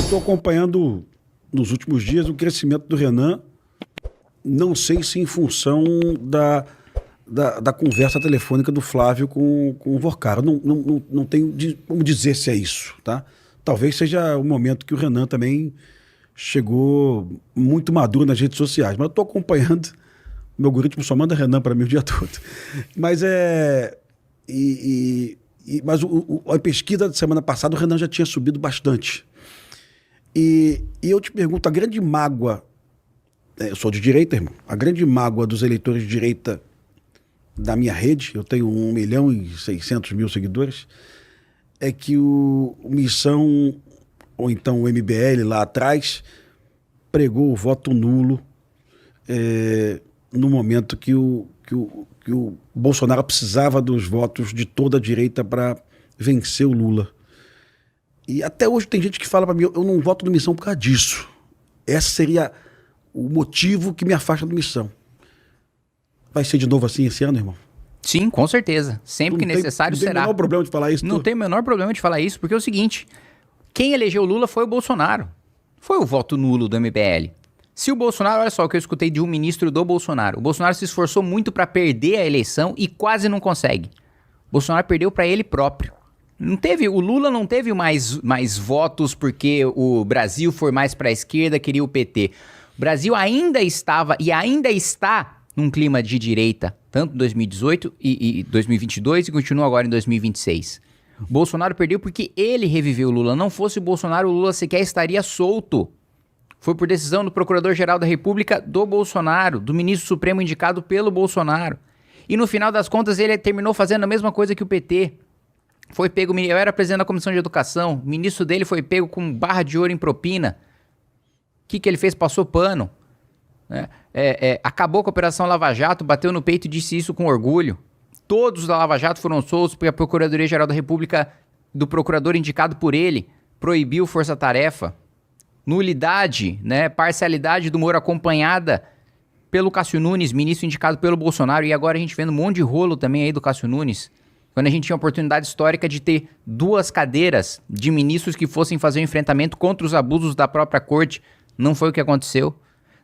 estou acompanhando nos últimos dias o crescimento do Renan, não sei se em função da conversa telefônica do Flávio com o Vorcaro. Não tenho como dizer se é isso, tá? Talvez seja o momento que o Renan também chegou muito maduro nas redes sociais, mas eu estou acompanhando, meu algoritmo só manda Renan para mim o dia todo. Mas mas a pesquisa da semana passada, o Renan já tinha subido bastante. E eu te pergunto, a grande mágoa, eu sou de direita, irmão, a grande mágoa dos eleitores de direita da minha rede, eu tenho 1.600.000 seguidores, é que o Missão, ou então o MBL lá atrás, pregou o voto nulo no momento que o Bolsonaro precisava dos votos de toda a direita para vencer o Lula. E até hoje tem gente que fala para mim, eu não voto no Missão por causa disso. Esse seria o motivo que me afasta do Missão. Vai ser de novo assim esse ano, irmão? Sim, com certeza. Sempre que necessário será. Não tem o menor problema de falar isso? Não tem o menor problema de falar isso, porque é o seguinte, quem elegeu o Lula foi o Bolsonaro. Foi o voto nulo do MBL. Se o Bolsonaro, olha só o que eu escutei de um ministro do Bolsonaro. O Bolsonaro se esforçou muito para perder a eleição e quase não consegue. O Bolsonaro perdeu para ele próprio. O Lula não teve mais votos porque o Brasil foi mais para a esquerda, queria o PT. O Brasil ainda estava e ainda está num clima de direita, tanto em 2018 e 2022 e continua agora em 2026. O Bolsonaro perdeu porque ele reviveu o Lula. Não fosse o Bolsonaro, o Lula sequer estaria solto. Foi por decisão do Procurador-Geral da República do Bolsonaro, do ministro Supremo indicado pelo Bolsonaro. E no final das contas ele terminou fazendo a mesma coisa que o PT. Foi pego, eu era presidente da Comissão de Educação, o ministro dele foi pego com barra de ouro em propina. O que ele fez? Passou pano. Acabou com a Operação Lava Jato, bateu no peito e disse isso com orgulho. Todos da Lava Jato foram soltos porque a Procuradoria-Geral da República, do procurador indicado por ele, proibiu força-tarefa. Nulidade, parcialidade do Moro acompanhada pelo Cássio Nunes, ministro indicado pelo Bolsonaro, e agora a gente vendo um monte de rolo também aí do Cássio Nunes, quando a gente tinha a oportunidade histórica de ter 2 cadeiras de ministros que fossem fazer um enfrentamento contra os abusos da própria corte, não foi o que aconteceu.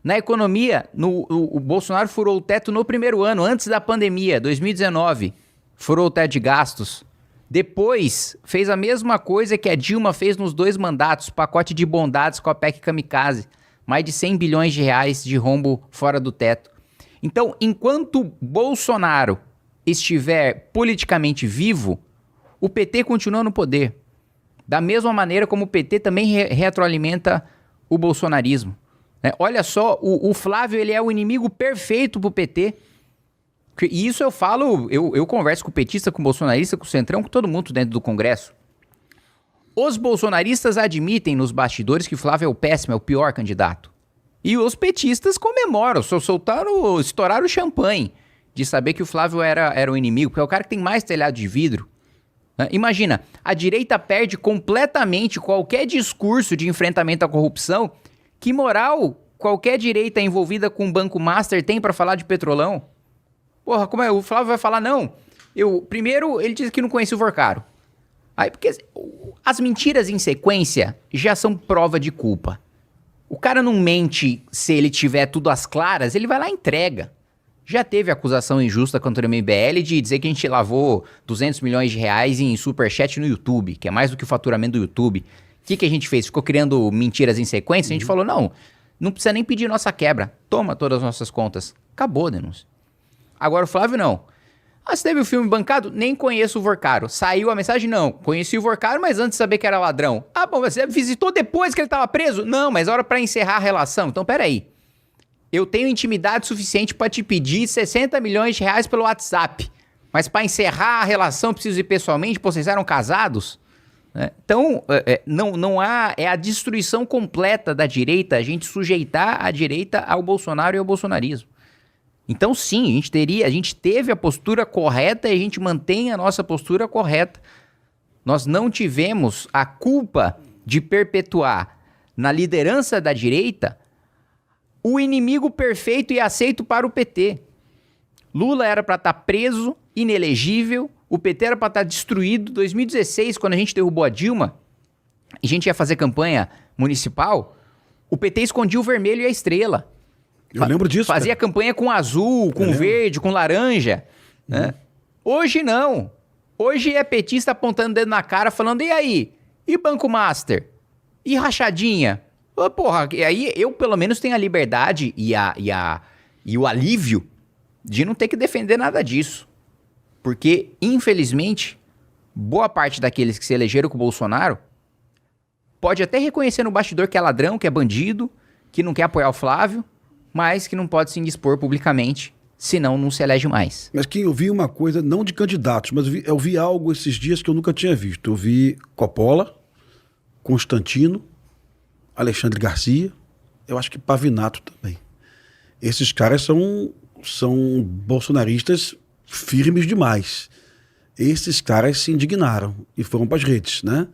Na economia, o Bolsonaro furou o teto no primeiro ano, antes da pandemia, 2019, furou o teto de gastos. Depois, fez a mesma coisa que a Dilma fez nos 2 mandatos, pacote de bondades com a PEC Kamikaze. Mais de 100 bilhões de reais de rombo fora do teto. Então, enquanto Bolsonaro estiver politicamente vivo, o PT continua no poder. Da mesma maneira como o PT também retroalimenta o bolsonarismo. Olha só, o Flávio ele é o inimigo perfeito pro PT. E isso eu falo, eu converso com o petista, com o bolsonarista, com o centrão, com todo mundo dentro do Congresso. Os bolsonaristas admitem nos bastidores que o Flávio é o péssimo, é o pior candidato. E os petistas comemoram, estouraram o champanhe de saber que o Flávio era o inimigo, porque é o cara que tem mais telhado de vidro. Imagina, a direita perde completamente qualquer discurso de enfrentamento à corrupção. Que moral qualquer direita envolvida com o Banco Master tem para falar de Petrolão? Porra, como é? O Flávio vai falar, não. Primeiro, ele disse que não conhecia o Vorcaro. Aí, porque as mentiras em sequência já são prova de culpa. O cara não mente se ele tiver tudo às claras, ele vai lá e entrega. Já teve acusação injusta contra o MBL de dizer que a gente lavou 200 milhões de reais em superchat no YouTube, que é mais do que o faturamento do YouTube. O que a gente fez? Ficou criando mentiras em sequência? A gente falou, não precisa nem pedir nossa quebra. Toma todas as nossas contas. Acabou a denúncia. Agora o Flávio não. Você teve o filme bancado? Nem conheço o Vorcaro. Saiu a mensagem? Não. Conheci o Vorcaro, mas antes de saber que era ladrão. Bom, você visitou depois que ele estava preso? Não, mas hora para encerrar a relação. Então, peraí. Eu tenho intimidade suficiente para te pedir 60 milhões de reais pelo WhatsApp. Mas para encerrar a relação, preciso ir pessoalmente? Pô, vocês eram casados? Então, não há... É a destruição completa da direita, a gente sujeitar a direita ao Bolsonaro e ao bolsonarismo. Então, sim, a gente teve a postura correta e a gente mantém a nossa postura correta. Nós não tivemos a culpa de perpetuar na liderança da direita o inimigo perfeito e aceito para o PT. Lula era para estar preso, inelegível, o PT era para estar destruído. 2016, quando a gente derrubou a Dilma, a gente ia fazer campanha municipal, o PT escondia o vermelho e a estrela. Eu lembro disso. Fazia campanha com azul, com verde, com laranja. Né? Hoje não. Hoje é petista apontando o dedo na cara, falando, e aí? E Banco Master? E rachadinha? Ô, porra, e aí eu pelo menos tenho a liberdade e o alívio de não ter que defender nada disso. Porque, infelizmente, boa parte daqueles que se elegeram com o Bolsonaro pode até reconhecer no bastidor que é ladrão, que é bandido, que não quer apoiar o Flávio, mas que não pode se indispor publicamente, senão não se elege mais. Mas que eu vi uma coisa, não de candidatos, mas eu vi algo esses dias que eu nunca tinha visto. Eu vi Coppola, Constantino, Alexandre Garcia, eu acho que Pavinato também. Esses caras são bolsonaristas firmes demais. Esses caras se indignaram e foram para as redes, né?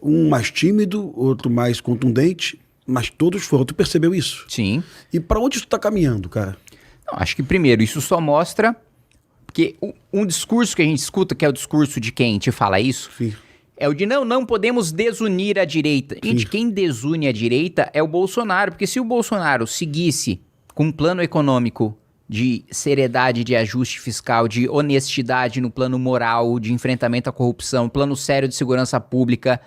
Um mais tímido, outro mais contundente, mas todos foram. Tu percebeu isso? Sim. E para onde isso está caminhando, cara? Não, acho que, primeiro, isso só mostra... Porque um discurso que a gente escuta, que é o discurso de quem te fala isso, Sim. é o de não podemos desunir a direita. Gente, quem desune a direita é o Bolsonaro, porque se o Bolsonaro seguisse com um plano econômico de seriedade, de ajuste fiscal, de honestidade no plano moral, de enfrentamento à corrupção, plano sério de segurança pública.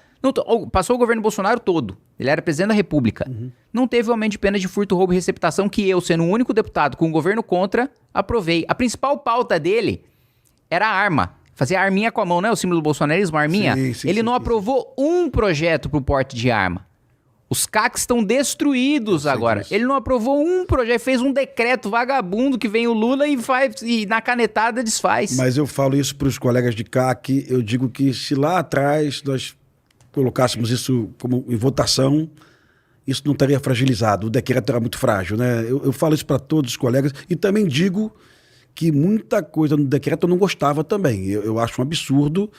Passou o governo Bolsonaro todo. Ele era presidente da República. Não teve o aumento de pena de furto, roubo e receptação que eu, sendo o único deputado com o governo contra, aprovei. A principal pauta dele era a arma. Fazer a arminha com a mão, né? O símbolo do bolsonarismo, a arminha. Ele não aprovou um projeto pro porte de arma. Os CACs estão destruídos agora. Disso. Ele não aprovou um projeto, fez um decreto vagabundo que vem o Lula e na canetada desfaz. Mas eu falo isso para os colegas de CAC, eu digo que se lá atrás nós colocássemos isso como em votação, isso não estaria fragilizado, o decreto era muito frágil, né? Eu falo isso para todos os colegas e também digo que muita coisa no decreto eu não gostava também. Eu acho um absurdo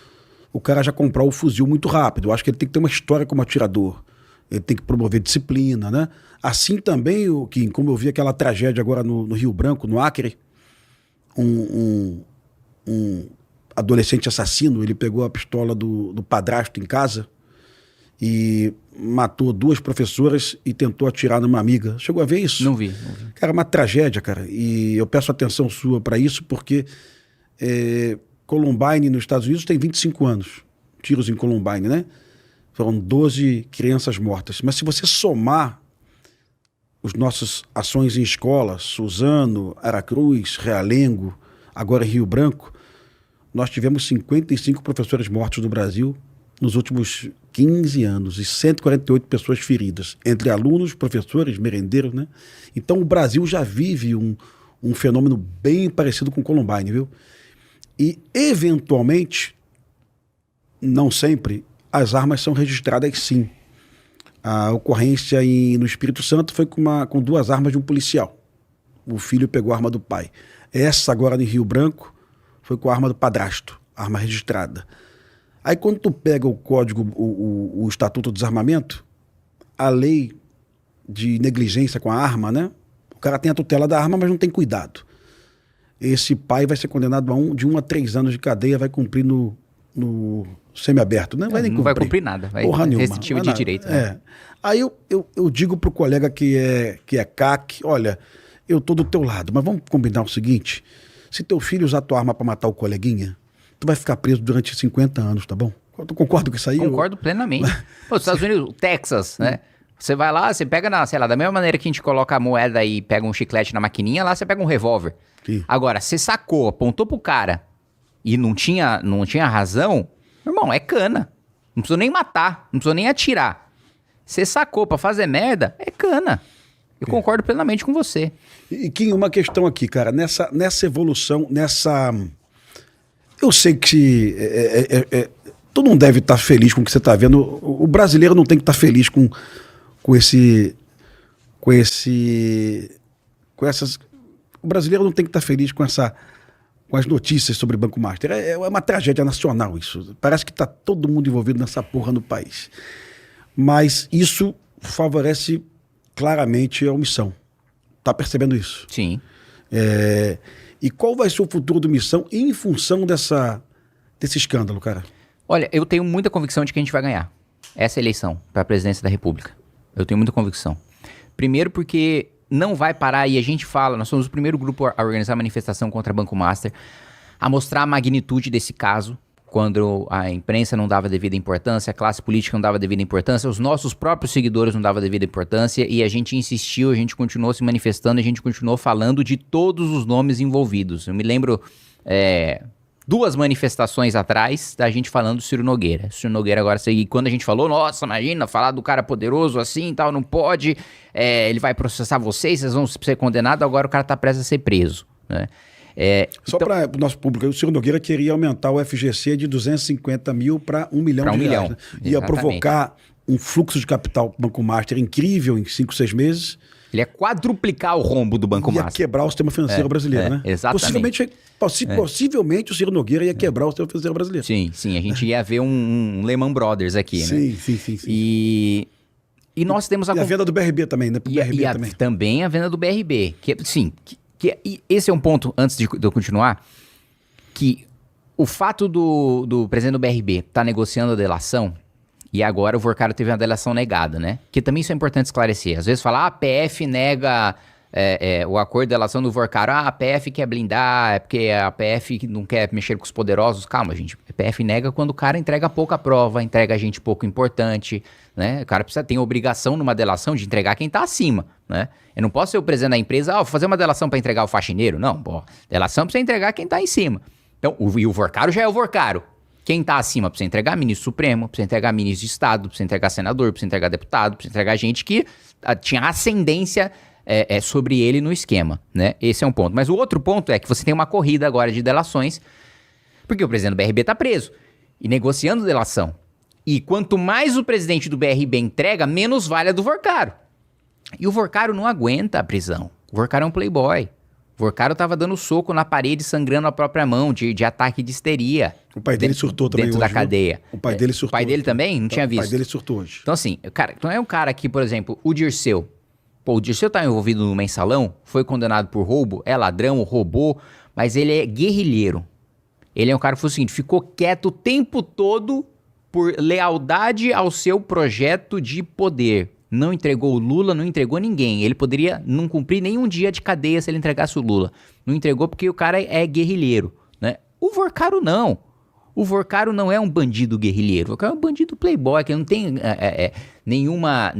o cara já comprar o fuzil muito rápido. Eu acho que ele tem que ter uma história como atirador. Ele tem que promover disciplina, né? Assim também, como eu vi aquela tragédia agora no Rio Branco, no Acre, um adolescente assassino, ele pegou a pistola do padrasto em casa e matou 2 professoras e tentou atirar numa amiga. Chegou a ver isso? Não vi. Cara, uma tragédia, cara. E eu peço atenção sua para isso, porque Columbine, nos Estados Unidos, tem 25 anos. Tiros em Columbine, né? Foram 12 crianças mortas. Mas se você somar as nossas ações em escola, Suzano, Aracruz, Realengo, agora Rio Branco, nós tivemos 55 professores mortos no Brasil nos últimos 15 anos e 148 pessoas feridas, entre alunos, professores, merendeiros, né? Então o Brasil já vive um fenômeno bem parecido com Columbine, viu? E, eventualmente, não sempre, as armas são registradas sim. A ocorrência no Espírito Santo foi com 2 armas de um policial. O filho pegou a arma do pai. Essa agora em Rio Branco foi com a arma do padrasto, arma registrada. Aí quando tu pega o código, o Estatuto do Desarmamento, a lei de negligência com a arma, né? O cara tem a tutela da arma, mas não tem cuidado. Esse pai vai ser condenado de 1 a 3 anos de cadeia, vai cumprir no semiaberto, né? Não vai cumprir nada, vai restritivo de direito. Né? Aí eu digo pro colega que é CAC, olha, eu tô do teu lado, mas vamos combinar o seguinte, se teu filho usar tua arma para matar o coleguinha, tu vai ficar preso durante 50 anos, tá bom? Tu concorda com isso aí? Concordo plenamente. Pô, os Estados Unidos, Texas, né? Você vai lá, você pega, sei lá, da mesma maneira que a gente coloca a moeda e pega um chiclete na maquininha, lá você pega um revólver. Sim. Agora, você sacou, apontou pro cara e não tinha razão, meu irmão, é cana. Não precisou nem matar, não precisou nem atirar. Você sacou pra fazer merda, é cana. Eu concordo plenamente com você. E Kim, uma questão aqui, cara, nessa evolução, eu sei que tu não deve estar feliz com o que você está vendo. O brasileiro não tem que estar feliz com essas. O brasileiro não tem que estar feliz com as notícias sobre Banco Master. É uma tragédia nacional isso. Parece que está todo mundo envolvido nessa porra no país. Mas isso favorece claramente a omissão. Tá percebendo isso? Sim. E qual vai ser o futuro do Missão em função desse escândalo, cara? Olha, eu tenho muita convicção de que a gente vai ganhar. essa eleição para a presidência da República. Eu tenho muita convicção. Primeiro porque não vai parar, e a gente fala, nós somos o primeiro grupo a organizar manifestação contra Banco Master, a mostrar a magnitude desse caso, quando a imprensa não dava devida importância, a classe política não dava devida importância, os nossos próprios seguidores não davam devida importância, e a gente insistiu, a gente continuou se manifestando, a gente continuou falando de todos os nomes envolvidos. Eu me lembro 2 manifestações atrás da gente falando do Ciro Nogueira. Ciro Nogueira agora, quando a gente falou, nossa, imagina, falar do cara poderoso assim e tal, não pode, ele vai processar vocês vão ser condenados, agora o cara tá prestes a ser preso, né? Só então, para o nosso público, o Ciro Nogueira queria aumentar o FGC de 250 mil para 1 milhão de reais. Né? Ia provocar um fluxo de capital para o Banco Master incrível em 5, 6 meses. Ele ia quadruplicar o rombo do Banco Master. Ia quebrar o sistema financeiro brasileiro, né? Exatamente. Possivelmente o Ciro Nogueira ia quebrar o sistema financeiro brasileiro. Sim, a gente ia ver um Lehman Brothers aqui, né? Sim. E nós temos a venda do BRB também, né? Também a venda do BRB. E esse é um ponto, antes de eu continuar, que o fato do presidente do BRB estar negociando a delação, e agora o Vorcaro teve uma delação negada, né? Que também isso é importante esclarecer. Às vezes fala, a PF nega o acordo de delação do Vorcaro. A PF quer blindar, é porque a PF não quer mexer com os poderosos. Calma, gente. A PF nega quando o cara entrega pouca prova, entrega gente pouco importante, né? O cara ter obrigação numa delação de entregar quem tá acima, né? Eu não posso ser o presidente da empresa, vou fazer uma delação para entregar o faxineiro. Não, delação precisa entregar quem tá em cima. Então, o Vorcaro já é o Vorcaro. Quem tá acima precisa entregar ministro supremo, precisa entregar ministro de Estado, precisa entregar senador, precisa entregar deputado, precisa entregar gente que tinha ascendência sobre ele no esquema, né? Esse é um ponto. Mas o outro ponto é que você tem uma corrida agora de delações, porque o presidente do BRB tá preso e negociando delação. E quanto mais o presidente do BRB entrega, menos vale a do Vorcaro. E o Vorcaro não aguenta a prisão. O Vorcaro é um playboy. O Vorcaro tava dando soco na parede, sangrando a própria mão, de ataque de histeria. O pai dele surtou também dentro hoje, da cadeia. O pai dele surtou. O pai dele também? Não tinha visto. O pai dele surtou hoje. Então assim, cara, não é um cara que, por exemplo, o Dirceu. O Dirceu tá envolvido no mensalão, foi condenado por roubo, é ladrão, roubou, mas ele é guerrilheiro. Ele é um cara que foi o seguinte, ficou quieto o tempo todo por lealdade ao seu projeto de poder. Não entregou o Lula, não entregou ninguém. Ele poderia não cumprir nenhum dia de cadeia se ele entregasse o Lula. Não entregou porque o cara é guerrilheiro, né? O Vorcaro não. O Vorcaro não é um bandido guerrilheiro. O Vorcaro é um bandido playboy, que não tem nenhuma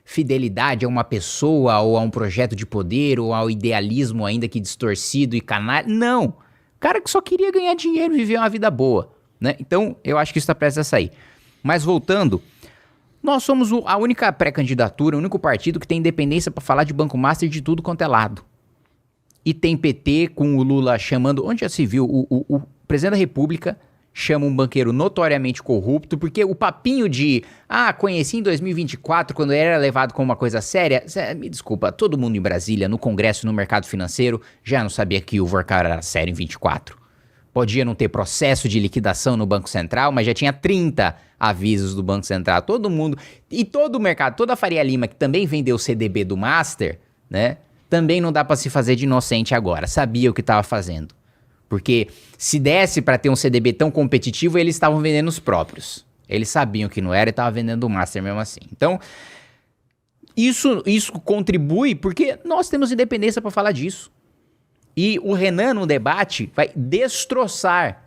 fidelidade a uma pessoa ou a um projeto de poder ou ao idealismo ainda que distorcido e canalha. Não. Cara que só queria ganhar dinheiro e viver uma vida boa, né? Então, eu acho que isso está prestes a sair. Mas voltando... Nós somos a única pré-candidatura, o único partido que tem independência para falar de Banco Master de tudo quanto é lado. E tem PT com o Lula chamando... Onde já se viu? O presidente da República chama um banqueiro notoriamente corrupto, porque o papinho de... conheci em 2024, quando ele era levado como uma coisa séria... Me desculpa, todo mundo em Brasília, no Congresso, no mercado financeiro, já não sabia que o Vorcaro era sério em 24. Podia não ter processo de liquidação no Banco Central, mas já tinha 30 avisos do Banco Central. Todo mundo, e todo o mercado, toda a Faria Lima, que também vendeu o CDB do Master, né? Também não dá para se fazer de inocente agora. Sabia o que estava fazendo. Porque se desse para ter um CDB tão competitivo, eles estavam vendendo os próprios. Eles sabiam que não era e estavam vendendo o Master mesmo assim. Então, isso contribui porque nós temos independência para falar disso. E o Renan, no debate, vai destroçar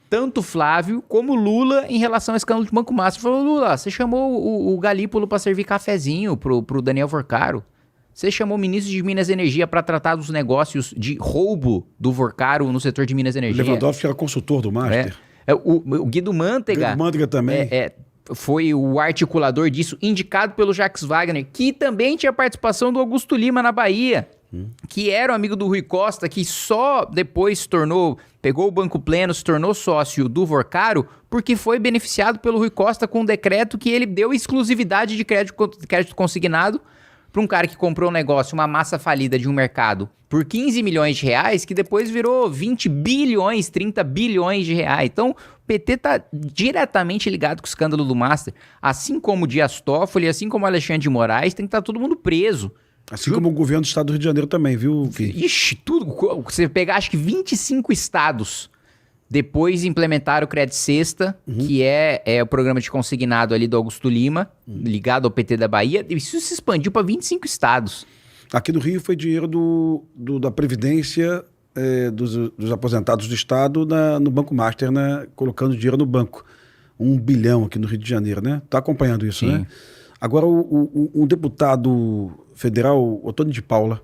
tanto Flávio como Lula em relação ao escândalo de Banco Master. Falou, Lula, você chamou o Galípolo para servir cafezinho pro Daniel Vorcaro. Você chamou o ministro de Minas e Energia para tratar dos negócios de roubo do Vorcaro no setor de Minas e Energia. Lewandowski era consultor do Master. O Guido Mantega... Guido Mantega também. Foi o articulador disso, indicado pelo Jacques Wagner, que também tinha participação do Augusto Lima na Bahia. Que era um amigo do Rui Costa, que só depois pegou o Banco Pleno, se tornou sócio do Vorcaro, porque foi beneficiado pelo Rui Costa com um decreto que ele deu exclusividade de crédito consignado para um cara que comprou um negócio, uma massa falida de um mercado, por 15 milhões de reais, que depois virou 20 bilhões, 30 bilhões de reais. Então, o PT está diretamente ligado com o escândalo do Master. Assim como o Dias Toffoli, assim como o Alexandre de Moraes, tem que estar todo mundo preso. Assim como o governo do estado do Rio de Janeiro também, viu, Fih? Ixi, tudo. Você pegar, acho que 25 estados Depois implementaram o Crédito Sexta, que é o programa de consignado ali do Augusto Lima, ligado ao PT da Bahia. Isso se expandiu para 25 estados. Aqui no Rio foi dinheiro da Previdência dos aposentados do Estado no Banco Master, né? Colocando dinheiro no banco. 1 bilhão aqui no Rio de Janeiro, né? Está acompanhando isso, Sim. né? Agora, o deputado federal, Otônio de Paula,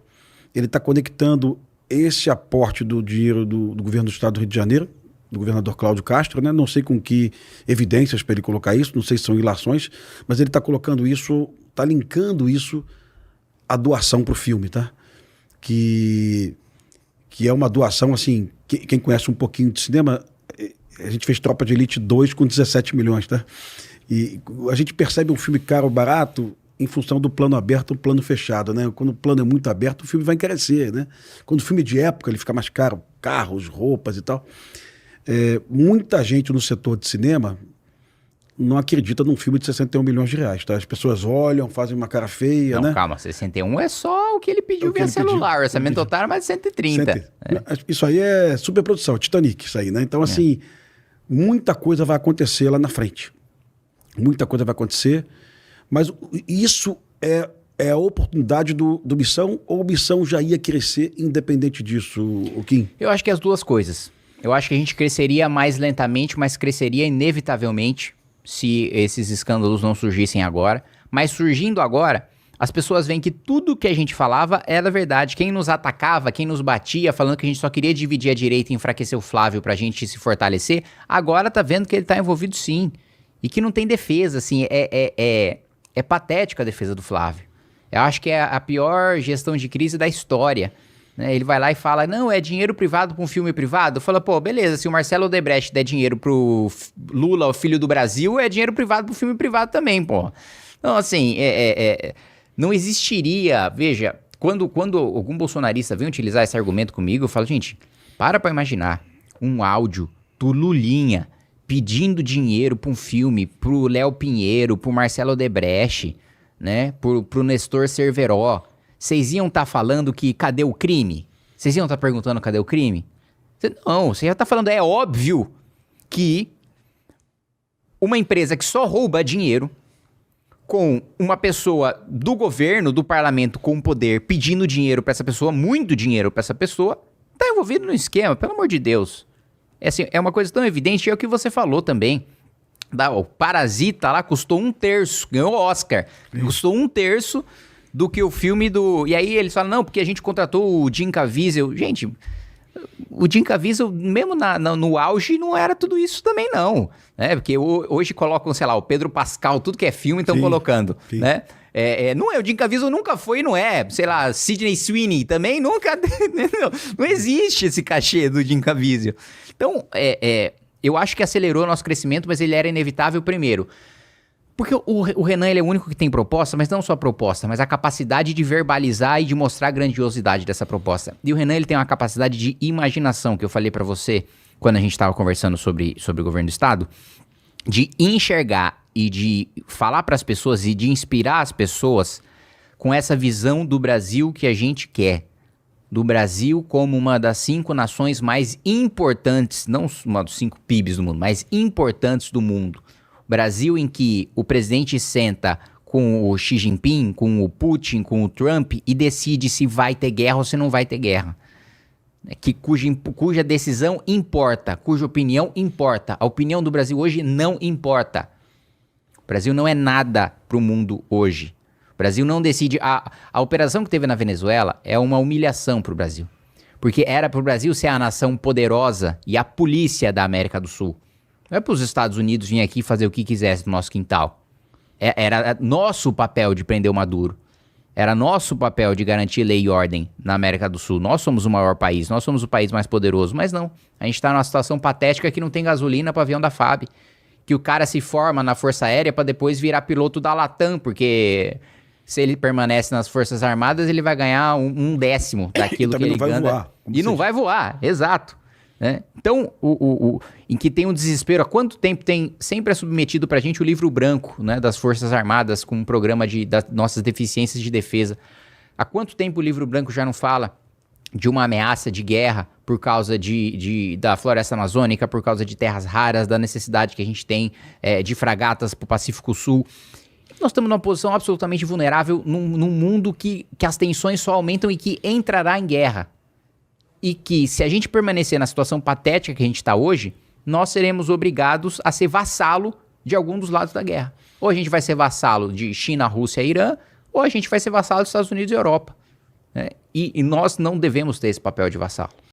ele está conectando esse aporte do dinheiro do governo do Estado do Rio de Janeiro, do governador Cláudio Castro, né? Não sei com que evidências para ele colocar isso, não sei se são ilações, mas ele está colocando isso, está linkando isso à doação para o filme, tá? Que é uma doação, assim, quem conhece um pouquinho de cinema, a gente fez Tropa de Elite 2 com 17 milhões, tá? E a gente percebe um filme caro ou barato em função do plano aberto ou plano fechado, né? Quando o plano é muito aberto, o filme vai encarecer, né? Quando o filme é de época, ele fica mais caro, carros, roupas e tal. Muita gente no setor de cinema não acredita num filme de 61 milhões de reais, tá? As pessoas olham, fazem uma cara feia, Não, né? calma, 61 é só o que ele pediu O que via ele celular. pediu. O orçamento total era mais de 130. Isso aí é superprodução, Titanic, isso aí, né? Então, assim, muita coisa vai acontecer lá na frente. Muita coisa vai acontecer, mas isso é a oportunidade do Missão, ou o Missão já ia crescer independente disso, o Kim? Eu acho que as duas coisas. Eu acho que a gente cresceria mais lentamente, mas cresceria inevitavelmente se esses escândalos não surgissem agora. Mas surgindo agora, as pessoas veem que tudo que a gente falava era verdade. Quem nos atacava, quem nos batia, falando que a gente só queria dividir a direita e enfraquecer o Flávio pra gente se fortalecer, agora tá vendo que ele tá envolvido sim. E que não tem defesa, assim, é patética a defesa do Flávio. Eu acho que é a pior gestão de crise da história. Né? Ele vai lá e fala, não, é dinheiro privado para um filme privado. Fala, pô, beleza, se o Marcelo Odebrecht der dinheiro pro Lula, o filho do Brasil, é dinheiro privado pro filme privado também, pô. Então, assim, não existiria... Veja, quando algum bolsonarista vem utilizar esse argumento comigo, eu falo, gente, para imaginar um áudio do Lulinha pedindo dinheiro para um filme, pro Léo Pinheiro, pro Marcelo Odebrecht, né, pro Nestor Cerveró. Vocês iam estar falando que cadê o crime? Vocês iam estar perguntando cadê o crime? Não, você já está falando, é óbvio que uma empresa que só rouba dinheiro, com uma pessoa do governo, do parlamento com poder, pedindo dinheiro para essa pessoa, muito dinheiro para essa pessoa, está envolvido no esquema, pelo amor de Deus. É uma coisa tão evidente, é o que você falou também. O Parasita lá custou 1/3, ganhou o Oscar, custou 1/3 do que o filme do... E aí eles falam, não, porque a gente contratou o Jim Caviezel. Gente, o Jim Caviezel, mesmo no auge, não era tudo isso também, não. Né? Porque hoje colocam, sei lá, o Pedro Pascal, tudo que é filme estão colocando. Sim. Né? Não é, o Jim Caviezel nunca foi e não é. Sei lá, Sidney Sweeney também nunca... não existe esse cachê do Jim Caviezel. Então, eu acho que acelerou o nosso crescimento, mas ele era inevitável primeiro. Porque o Renan, ele é o único que tem proposta, mas não só proposta, mas a capacidade de verbalizar e de mostrar a grandiosidade dessa proposta. E o Renan, ele tem uma capacidade de imaginação, que eu falei pra você quando a gente tava conversando sobre o governo do estado, de enxergar e de falar pras pessoas e de inspirar as pessoas com essa visão do Brasil que a gente quer. Do Brasil como uma das 5 nações mais importantes, não uma dos 5 PIBs do mundo, mais importantes do mundo. Brasil em que o presidente senta com o Xi Jinping, com o Putin, com o Trump e decide se vai ter guerra ou se não vai ter guerra. Cuja decisão importa, cuja opinião importa. A opinião do Brasil hoje não importa. O Brasil não é nada para o mundo hoje. O Brasil não decide... A operação que teve na Venezuela é uma humilhação para o Brasil. Porque era para o Brasil ser a nação poderosa e a polícia da América do Sul. Não é para os Estados Unidos vir aqui fazer o que quisesse no nosso quintal. Era nosso papel de prender o Maduro. Era nosso papel de garantir lei e ordem na América do Sul. Nós somos o maior país, nós somos o país mais poderoso. Mas não, a gente está numa situação patética que não tem gasolina para avião da FAB. Que o cara se forma na Força Aérea para depois virar piloto da Latam, porque se ele permanece nas Forças Armadas, ele vai ganhar um décimo daquilo que ele ganha. Voar, e não vai voar, exato. Né? Então, em que tem um desespero, há quanto tempo sempre é submetido pra gente o livro branco, né, das Forças Armadas com um programa das nossas deficiências de defesa. Há quanto tempo o livro branco já não fala de uma ameaça de guerra por causa da floresta amazônica, por causa de terras raras, da necessidade que a gente tem de fragatas para o Pacífico Sul. Nós estamos numa posição absolutamente vulnerável num mundo que as tensões só aumentam e que entrará em guerra. E que, se a gente permanecer na situação patética que a gente está hoje, nós seremos obrigados a ser vassalo de algum dos lados da guerra. Ou a gente vai ser vassalo de China, Rússia e Irã, ou a gente vai ser vassalo dos Estados Unidos e Europa. Né? E nós não devemos ter esse papel de vassalo.